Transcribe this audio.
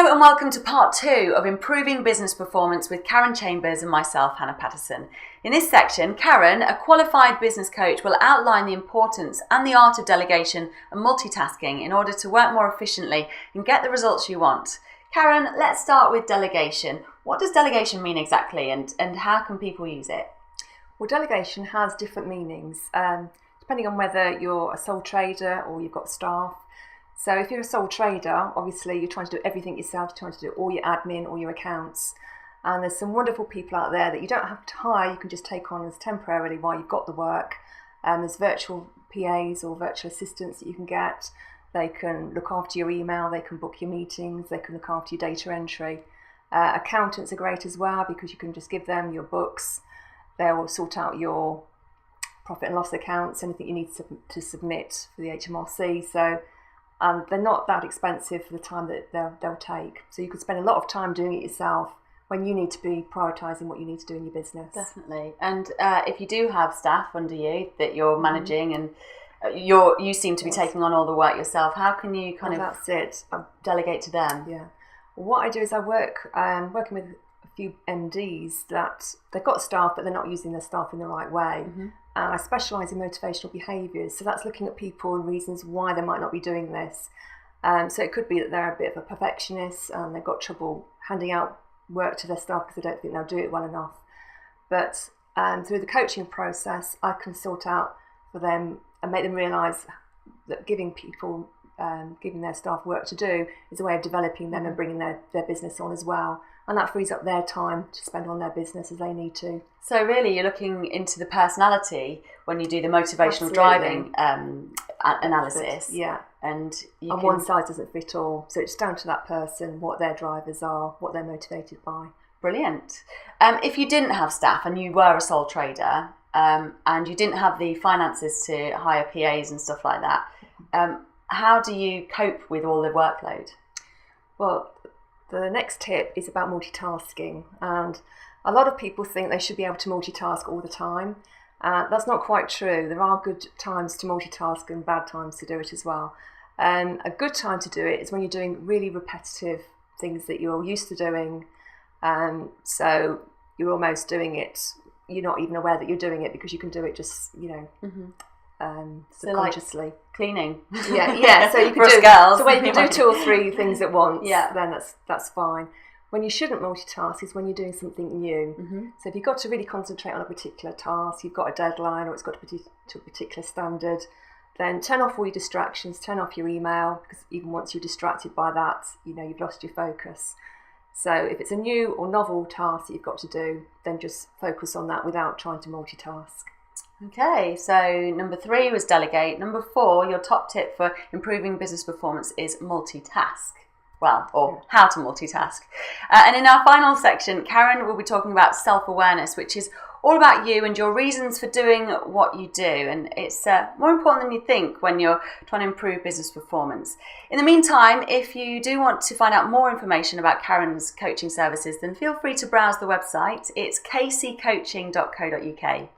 Hello and welcome to part 2 of Improving Business Performance with Karen Chambers and myself, Hannah Patterson. In this section, Karen, a qualified business coach, will outline the importance and the art of delegation and multitasking in order to work more efficiently and get the results you want. Karen, let's start with delegation. What does delegation mean exactly and how can people use it? Well, delegation has different meanings, depending on whether you're a sole trader or you've got staff. So if you're a sole trader, obviously you're trying to do everything yourself, you're trying to do all your admin, all your accounts. And there's some wonderful people out there that you don't have to hire, you can just take on as temporarily while you've got the work. There's virtual PAs or virtual assistants that you can get. They can look after your email, they can book your meetings, they can look after your data entry. Accountants are great as well because you can just give them your books. They'll sort out your profit and loss accounts, anything you need to submit for the HMRC. So they're not that expensive for the time that they'll take. So you could spend a lot of time doing it yourself when you need to be prioritising what you need to do in your business. Definitely. And if you do have staff under you that you're managing and you seem to be taking on all the work yourself, how can you That's it. delegate to them? Yeah. Well, what I do is I working with a few MDs that they've got staff but they're not using their staff in the right way. Mm-hmm. And I specialise in motivational behaviours, so that's looking at people and reasons why they might not be doing this. So it could be that they're a bit of a perfectionist and they've got trouble handing out work to their staff because they don't think they'll do it well enough. But through the coaching process, I can sort out for them and make them realise that giving their staff work to do is a way of developing them and bringing their business on as well. And that frees up their time to spend on their business as they need to. So really you're looking into the personality when you do the motivational Absolutely. Driving analysis. Yeah. And one size doesn't fit all. So it's down to that person, what their drivers are, what they're motivated by. Brilliant. If you didn't have staff and you were a sole trader and you didn't have the finances to hire PAs and stuff like that, how do you cope with all the workload? Well, the next tip is about multitasking, and a lot of people think they should be able to multitask all the time. That's not quite true. There are good times to multitask and bad times to do it as well. A good time to do it is when you're doing really repetitive things that you're used to doing. So you're almost doing it, you're not even aware that you're doing it because you can do it just, subconsciously. So like cleaning. Yeah. So you can So when you can do 2 or 3 things at once, then that's fine. When you shouldn't multitask is when you're doing something new. Mm-hmm. So if you've got to really concentrate on a particular task, you've got a deadline or it's got to be to a particular standard, then turn off all your distractions, turn off your email, because even once you're distracted by that, you've lost your focus. So if it's a new or novel task that you've got to do, then just focus on that without trying to multitask. Okay, so number 3 was delegate. Number 4, your top tip for improving business performance is multitask. How to multitask. And in our final section, Karen will be talking about self-awareness, which is all about you and your reasons for doing what you do. And it's more important than you think when you're trying to improve business performance. In the meantime, if you do want to find out more information about Karen's coaching services, then feel free to browse the website. It's kccoaching.co.uk.